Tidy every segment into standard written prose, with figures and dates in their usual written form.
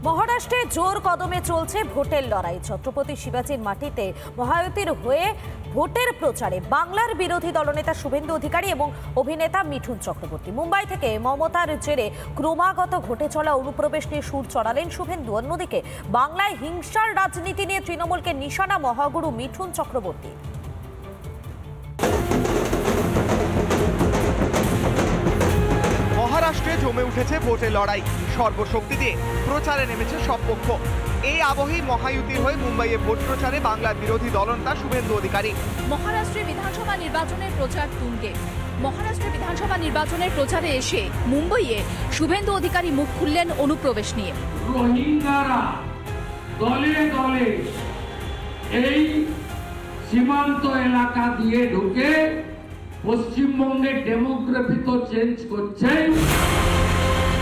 মহারাষ্ট্রে জোর কদমে চলছে ভোটের লড়াই। ছত্রপতি শিবাজীর মাটিতে মহায়তীর হয়ে ভোটের প্রচারে বাংলার বিরোধী দলনেতা শুভেন্দু অধিকারী এবং অভিনেতা মিঠুন চক্রবর্তী। মুম্বাই থেকে মমতার জেরে ক্রমাগত ঘটে চলা অনুপ্রবেশ নিয়ে সুর চড়ালেন শুভেন্দু। অন্যদিকে বাংলায় হিংসার রাজনীতি নিয়ে তৃণমূলকে নিশানা মহাগুরু মিঠুন চক্রবর্তী। মহারাষ্ট্রে জমে উঠেছে ভোটের লড়াই। সর্বশক্তি দিয়ে প্রচারে নেমেছে সব পক্ষ। এই আবহেই মহায়ুতির হয়ে মুম্বাইয়ে ভোট প্রচারে বাংলার বিরোধী দলনেতা শুভেন্দু অধিকারী। মহারাষ্ট্রে বিধানসভা নির্বাচনের প্রচার তুঙ্গে। মহারাষ্ট্রে বিধানসভা নির্বাচনের প্রচারে এসে মুম্বাইয়ে শুভেন্দু অধিকারী মুখ খুললেন অনুপ্রবেশ নিয়ে। রোহিঙ্গারা দলে দলে এই সীমান্ত এলাকা দিয়ে ঢুকে পশ্চিমবঙ্গের ডেমোগ্রাফি তো চেঞ্জ করছে।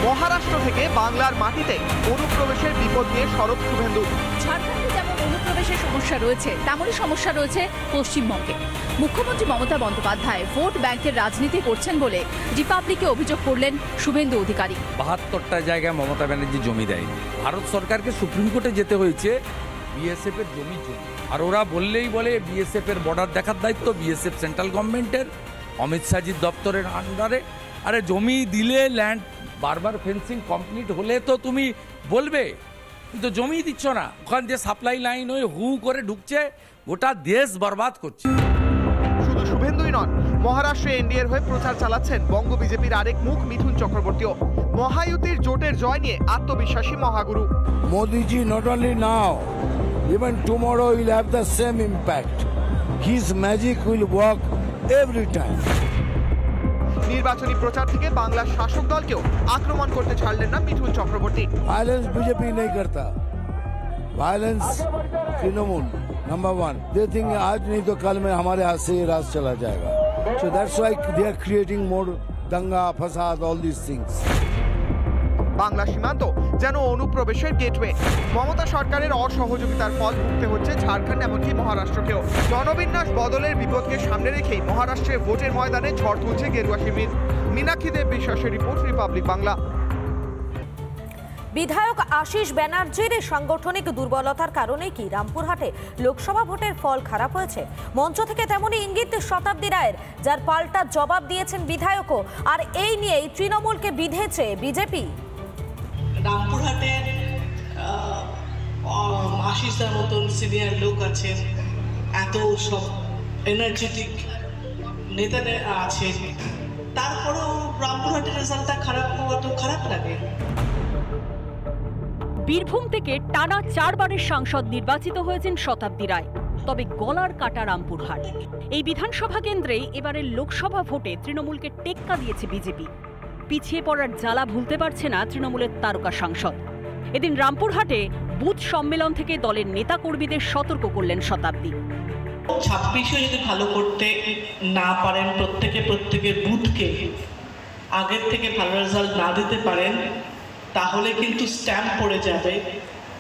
মহারাষ্ট্র থেকে বাংলার মাটিতে অনুপ্রবেশের বিপদ নিয়ে সরব শুভেন্দু। ঝাড়খণ্ডে যেমন অনুপ্রবেশের সমস্যা রয়েছে, তেমনই সমস্যা রয়েছে পশ্চিমবঙ্গে। মুখ্যমন্ত্রী মমতা বন্দ্যোপাধ্যায় ভোট ব্যাংকের রাজনীতি করছেন বলে রিপাবলিকে অভিযোগ করলেন শুভেন্দু অধিকারী। ৭২টা জায়গায় মমতা ব্যানার্জি জমি দেয়নি। ভারত সরকারকে সুপ্রিম কোর্টে যেতে হয়েছে বিএসএফ এর জমি। আর ওরা বললেই বলে বিএসএফ এর বর্ডার দেখার দায়িত্ব বিএসএফ সেন্ট্রাল গভর্নমেন্টের, অমিত শাহজির দপ্তরের আন্ডারে। আরে জমি দিলে ল্যান্ড বারবার ফেন্সিং কমপ্লিট হলে তো তুমি বলবে, কিন্তু জমি দিচ্ছ না। ওখান দিয়ে সাপ্লাই লাইন হয়ে হু করে ঢুকছে, গোটা দেশ বরবাদ করছে। শুধু শুভেন্দুই নন, মহারাষ্ট্রে এনডিএর হয়ে প্রচার চালাচ্ছেন বঙ্গ বিজেপির আরেক মুখ মিঠুন চক্রবর্তীও। মহায়ুতির জোটের জয় নিয়ে আত্মবিশ্বাসী মহাগুরু। মোদিজি not only now, even tomorrow will have the same impact. His magic will work every time. নির্বাচনী প্রচার থেকে বাংলার শাসক দলকেও আক্রমণ করতে ছাড়লেন না মিঠুন চক্রবর্তী। Violence बीजेपी नहीं करता, violence Trinamool number 1. They think आज नहीं तो कल में हमारे हाथ से ये राज चला जाएगा. So that's why they are creating more danga, fasad, all these things. Bangla সীমান্ত যেন অনুপ্রবেশের গেটওয়ে। মমতা সরকারের অসহযোগিতার ফল ভুগতে হচ্ছে ঝাড়খণ্ড, এমনকি মহারাষ্ট্রকেও। জনবিন্যাস বদলের বিপদকে সামনে রেখেই মহারাষ্ট্রে ভোটের ময়দানে ঝড় তুলছে গেরুয়া শিবির। মীনাক্ষী দেব বিশ্বাসের রিপোর্ট, রিপাবলিক বাংলা। বিধায়ক আশিস ব্যানার্জির সাংগঠনিক দুর্বলতার কারণে কি রামপুরহাটে লোকসভা ভোটের ফল খারাপ হয়েছে? মঞ্চ থেকে তেমনই ইঙ্গিত শতাব্দী রায়ের, যার পাল্টা জবাব দিয়েছেন বিধায়কও। আর এই নিয়েই তৃণমূলকে বিঁধেছে বিজেপি। রামপুরহাটের আশিসের মতন সিনিয়র লোক আছেন, এত সব এনার্জেটিক নেতা আছে, তারপরেও রামপুরহাটের রেজাল্টটা খারাপ হওয়া তো খারাপ লাগে। বীরভূম থেকে টানা 4 বারের সাংসদ নির্বাচিত হয়েছেন শতাব্দী রায়, তবে গলার কাটা রামপুরহাট। এই বিধানসভা কেন্দ্রে এবারের লোকসভা ভোটে তৃণমূলকে টেক্কা দিয়েছে বিজেপি। পিছিয়ে পড়ার জ্বালা ভুলতে পারছে না তৃণমূলের তারকা সাংসদ। এদিন রামপুরহাটে বুথ সম্মেলন থেকে দলের নেতাকর্মীদের সতর্ক করলেন শতাব্দী। 26-এ যদি ভালো করতে না পারেন, প্রত্যেকে বুথকে আগের থেকে ভালো রেজাল্ট না দিতে পারেন, তাহলে কিন্তু স্ট্যাম্প পড়ে যাবে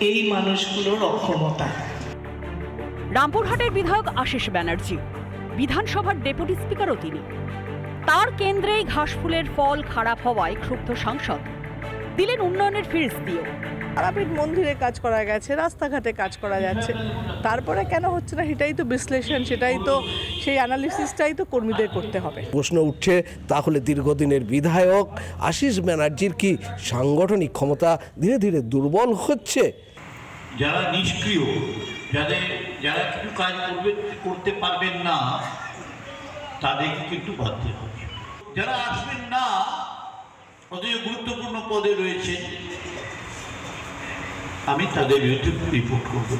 এই মানুষগুলোর অক্ষমতা। রামপুরহাটের বিধায়ক আশিস ব্যানার্জি, বিধানসভার ডেপুটি স্পিকারও তিনি। তার কেন্দ্রেই ঘাসফুলের ফল খারাপ হওয়ায় ক্ষুব্ধ সাংসদ দিলেন উন্নয়নের ফিরিস্তিও। তারাপীঠ মন্দিরে কাজ করা গেছে, রাস্তাঘাটে কাজ করা যাচ্ছে, তারপরে কেন হচ্ছে না সেটাই তো বিশ্লেষণ, সেটাই তো সেই অ্যানালিসিসটাই তো কর্মীদের করতে হবে। প্রশ্ন উঠছে, তাহলে দীর্ঘদিনের বিধায়ক আশিস ব্যানার্জির কি সাংগঠনিক ক্ষমতা ধীরে ধীরে দুর্বল হচ্ছে? যারা নিষ্ক্রিয়, যারা কিছু কাজ করতে পারবেন না, তাদেরকে কিন্তু বাধ্য হবে। যারা আসবেন না, অথচ গুরুত্বপূর্ণ পদে রয়েছে, আমি তাদের বিরুদ্ধে রিপোর্ট করব।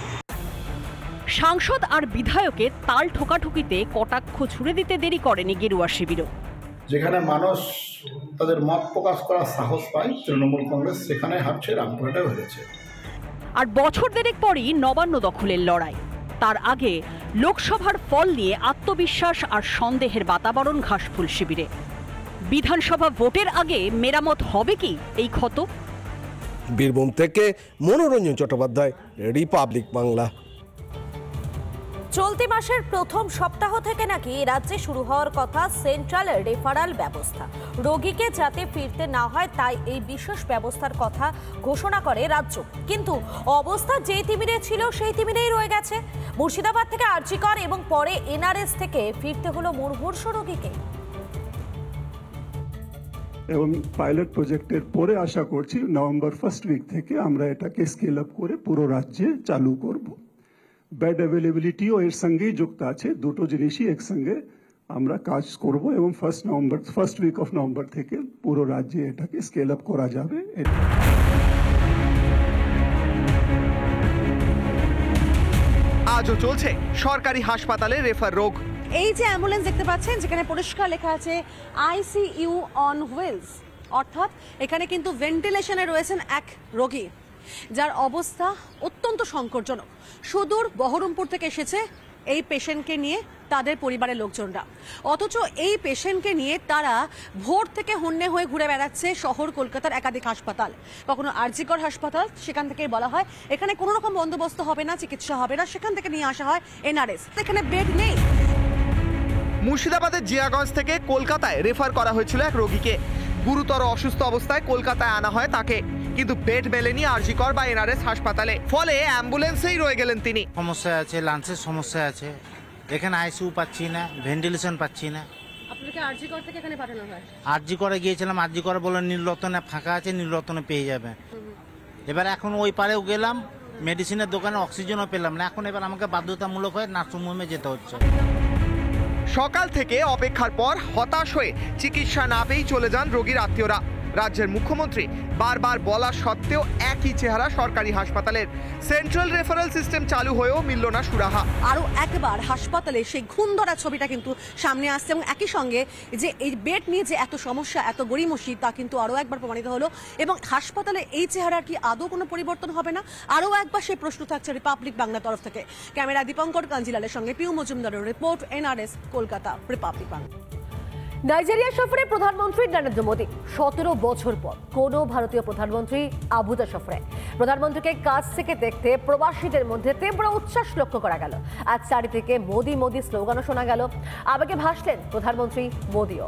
সাংসদ আর বিধায়কের তাল ঠোকাঠুকিতে কটাক্ষ ছুড়ে দিতে দেরি করেনি গেরুয়া শিবিরও। যেখানে মানুষ তাদের মত প্রকাশ করার সাহস পায় তৃণমূল কংগ্রেস, সেখানে হাঁটছে, রামপুরহাটে হয়েছে। আর বছর দেড়েক পরই নবান্ন দখলের লড়াই। তার আগে লোকসভার ফল নিয়ে আত্মবিশ্বাস আর সন্দেহের বাতাবরণ ঘাসফুল শিবিরে। বিধানসভা ভোটের আগে মেরামত হবে কি এই ক্ষত? বীরভূম থেকে মনোরঞ্জন চট্টোপাধ্যায়, রিপাবলিক বাংলা। চলতি মাসের প্রথম সপ্তাহ থেকে নাকি রাজ্যে শুরু হওয়ার কথা সেন্ট্রাল রেফারাল ব্যবস্থা। রোগীকে যাতে ফিরতে না হয় তাই এই বিশেষ ব্যবস্থার কথা ঘোষণা করে রাজ্য। কিন্তু অবস্থা যেই তিমিরে ছিল সেই তিমিরেই রয়ে গেছে। মুর্শিদাবাদ থেকে আরজিকর এবং পরে এনআরএস থেকে ফিরতে হলো মুমূর্ষ রোগীকে। এবং পাইলট প্রজেক্টের পরে আশা করছি নভেম্বর ফার্স্ট উইক থেকে আমরা এটাকে স্কেল আপ করে পুরো রাজ্যে চালু করব। বেড অ্যাভেলেবিলিটিও এর সঙ্গেই যুক্ত আছে, দুটো জিনিসই একসঙ্গে আমরা কাজ করব এবং ফার্স্ট উইক অফ নভেম্বর থেকে পুরো রাজ্যে এটাকে স্কেল আপ করা যাবে। আজও চলছে সরকারি হাসপাতালে রেফার রোগ। এই যে অ্যাম্বুলেন্স দেখতে পাচ্ছেন যেখানে পরিষ্কার লেখা আছে আইসিইউ অন হুইলস, অর্থাৎ এখানে কিন্তু ভেন্টিলেশনে রয়েছেন এক রোগী যার অবস্থা অত্যন্ত সংকটজনক। সুদূর বহরমপুর থেকে এসেছে এই পেশেন্টকে নিয়ে তাদের পরিবারের লোকজনরা, অথচ এই পেশেন্টকে নিয়ে তারা ভোর থেকে হন্যে হয়ে ঘুরে বেড়াচ্ছে শহর কলকাতার একাধিক হাসপাতাল। কখনো আরজিকর হাসপাতাল, সেখান থেকে বলা হয় এখানে কোনো রকম বন্দোবস্ত হবে না, চিকিৎসা হবে না, সেখান থেকে নিয়ে আসা হয় এনআরএস, এখানে বেড নেই। মুর্শিদাবাদের জিয়াগঞ্জ থেকে কলকাতায় রেফার করা হয়েছিল এক রোগীকে। গুরুতর অসুস্থ অবস্থায় কলকাতায় আনা হয় তাকে, কিন্তু বেড মেলেনি আরজিকর বা এনআরএস হাসপাতালে। ফলে অ্যাম্বুলেন্সেই রয়ে গেলেন তিনি। সমস্যা আছে, লাঞ্চের সমস্যা আছে, এখানে আইসিইউ পাচ্ছি না, ভেন্টিলেশন পাচ্ছি না। আপনাকে আরজিকর থেকে এখানে পাঠানো হয়? আরজিকরে গিয়েছিলাম, আরজিকরে বলে নীলরতনে ফাঁকা আছে, নীলরতনে পেয়ে যাবে। এবার এখন ওই পারেও গেলাম, মেডিসিনের দোকানে অক্সিজেনও পেলাম না। এখন এবার আমাকে বাধ্যতামূলক হয়ে নার্সিংহোমে যেতে হচ্ছে। সকাল থেকে অপেক্ষার পর হতাশ হয়ে চিকিৎসা না পেয়েই চলে যান রোগীর আত্মীয়রা। রাজ্যের মুখ্যমন্ত্রী বারবার বলা সত্ত্বেও একই চেহারা সরকারি হাসপাতালের। সেন্ট্রাল রেফারেল সিস্টেম চালু হয়েও মিলল না সুরাহা। আরও একবার হাসপাতালে সেই ঘুম ধরা ছবিটা কিন্তু সামনে আসছে এবং একই সঙ্গে যে এই বেড নিয়ে যে এত সমস্যা, এত গড়িমসি, তা কিন্তু আরও একবার প্রমাণিত হলো। এবং হাসপাতালে এই চেহারার কি আদৌ কোনো পরিবর্তন হবে না? আরও একবার সেই প্রশ্ন থাকছে রিপাবলিক বাংলা তরফ থেকে। ক্যামেরা দীপঙ্কর কাঞ্জিলালের সঙ্গে পিউ মজুমদারের report, NRS, Kolkata, Republic Bangla. Nigeria সফরে প্রধানমন্ত্রী নরেন্দ্র মোদী 17 বছর পর কোনো ভারতীয় প্রধানমন্ত্রী আবুজা সফরে। প্রধানমন্ত্রীকে কাছ থেকে দেখতে প্রবাসীদের মধ্যে তীব্র উচ্ছ্বাস লক্ষ্য করা গেল। আজ চারিদিকে মোদি মোদি স্লোগানও শোনা গেল। আবেগে ভাসলেন প্রধানমন্ত্রী মোদিও।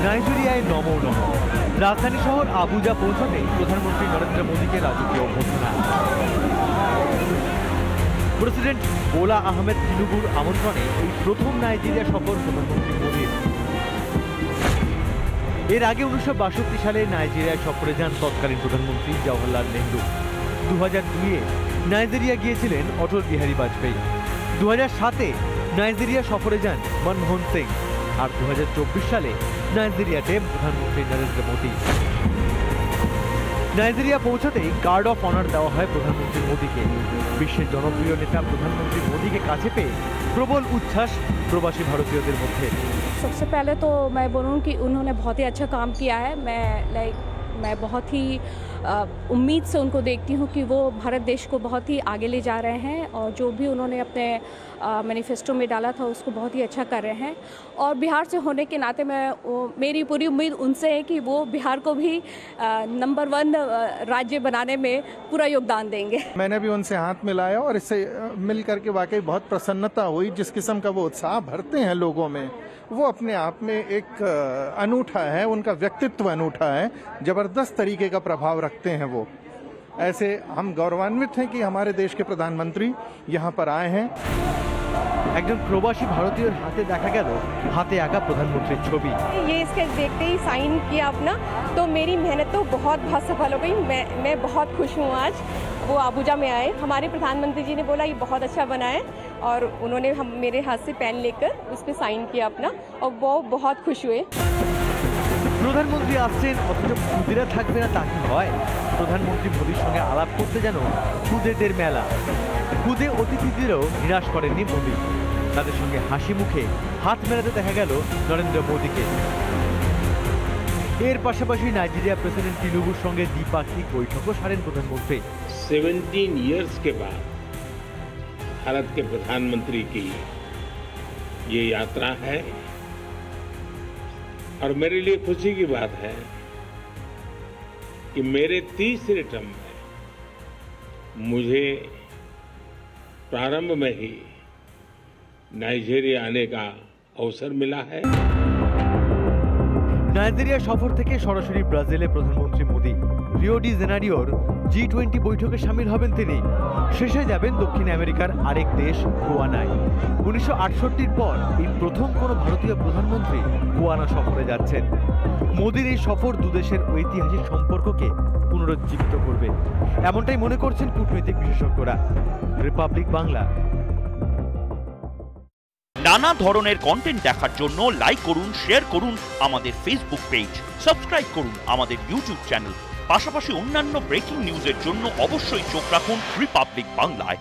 নাইজেরিয়ায় নমো নমো। রাজধানী শহর আবুজা পৌঁছাতে প্রধানমন্ত্রী নরেন্দ্র মোদীকে রাজকীয় অভ্যর্থনা। প্রেসিডেন্ট বোলা আহমেদ তিনুবুর আমন্ত্রণে এই প্রথম নাইজেরিয়া সফর প্রধানমন্ত্রী মোদীর। এর আগে 1962 সালে নাইজেরিয়া সফরে যান তৎকালীন প্রধানমন্ত্রী জওহরলাল নেহরু। 2002-এ নাইজেরিয়া গিয়েছিলেন অটল বিহারী বাজপেয়ী। 2007-এ নাইজেরিয়া সফরে যান মনমোহন সিং। আর 2024 সালে নাইজেরিয়াতে প্রধানমন্ত্রী নরেন্দ্র মোদী। নাইজেরিয়া পৌঁছাতেই গার্ড অফ অনার দেওয়া হয় প্রধানমন্ত্রী মোদীকে। বিশ্বের জনপ্রিয় নেতা প্রধানমন্ত্রী মোদীকে কাছে পেয়ে প্রবল উচ্ছ্বাস প্রবাসী ভারতীয়দের মধ্যে। सबसे पहले तो मैं बोलूँ कि उन्होंने बहुत ही अच्छा काम किया है। मैं बहुत ही उम्मीद से उनको देखती हूँ कि वो भारत देश को बहुत ही आगे ले जा रहे हैं और जो भी उन्होंने अपने मैनिफेस्टो में डाला था उसको बहुत ही अच्छा कर रहे हैं। और बिहार से होने के नाते मेरी पूरी उम्मीद उनसे है कि वो बिहार को भी नंबर 1 राज्य बनाने में पूरा योगदान देंगे। मैंने भी उनसे हाथ मिलाया और इससे मिल करके वाकई बहुत प्रसन्नता हुई। जिस किस्म का वो उत्साह भरते हैं लोगों में, वो अपने आप में एक अनूठा है, उनका व्यक्तित्व अनूठा है, जबरदस्त तरीके का प्रभाव रखते हैं वो। ऐसे हम गौरवान्वित हैं कि हमारे देश के प्रधानमंत्री यहाँ पर आए हैं। একজন প্রবাসী ভারতীয়র হাতে দেখা গেল হাতে আঁকা প্রধানমন্ত্রীর ছবি। ये इसके देखते ही साइन किया अपना, तो मेरी मेहनत तो बहुत सफल हो गई। मैं बहुत खुश हूँ। आज वो आबूजा में आए, हमारे प्रधानमंत्री जी ने बोला ये बहुत अच्छा बना है और उन्होंने मेरे हाथ से पेन लेकर उस पर साइन किया अपना और वो बहुत खुश हुए। প্রধানমন্ত্রী আসছেন অথচ খুদেরা থাকবে না তা কি হয়? প্রধানমন্ত্রী মোদীর সঙ্গে আলাপ করতে যেন খুদেদের মেলা। খুদে অতিথিদেরও নিরাশ করেননি মোদী। তাদের সঙ্গে হাসি মুখে হাত মেলাতে দেখা গেল নরেন্দ্র মোদীকে। এর পাশাপাশি নাইজেরিয়া প্রেসিডেন্ট তিনুবুর সঙ্গে দ্বিপাক্ষিক বৈঠকও সারেন প্রধানমন্ত্রী। 17 इयर्स के बाद भारत के प्रधानमंत्री की ये यात्रा है। और मेरे लिए खुशी की बात है कि मेरे तीसरे टर्म में मुझे प्रारंभ में ही नाइजीरिया आने का अवसर मिला है। নাইজেরিয়া সফর থেকে সরাসরি ব্রাজিলে প্রধানমন্ত্রী মোদি। রিও ডি জেনারিওর G20 বৈঠকে শামিল হবেন তিনি। শেষে যাবেন দক্ষিণ আমেরিকার আরেক দেশ গুয়ানায়। 1968-র পর এই প্রথম কোনো ভারতীয় প্রধানমন্ত্রী গুয়ানা সফরে যাচ্ছেন। মোদির এই সফর দুদেশের ঐতিহাসিক সম্পর্ককে পুনরুজ্জীবিত করবে, এমনটাই মনে করছেন কূটনৈতিক বিশেষজ্ঞরা। রিপাবলিক বাংলা। নানা ধরনের কন্টেন্ট দেখার জন্য লাইক করুন, শেয়ার করুন আমাদের ফেসবুক পেজ, সাবস্ক্রাইব করুন আমাদের ইউটিউব চ্যানেল। পাশাপাশি অন্যান্য ব্রেকিং নিউজের জন্য অবশ্যই চোখ রাখুন রিপাবলিক বাংলায়।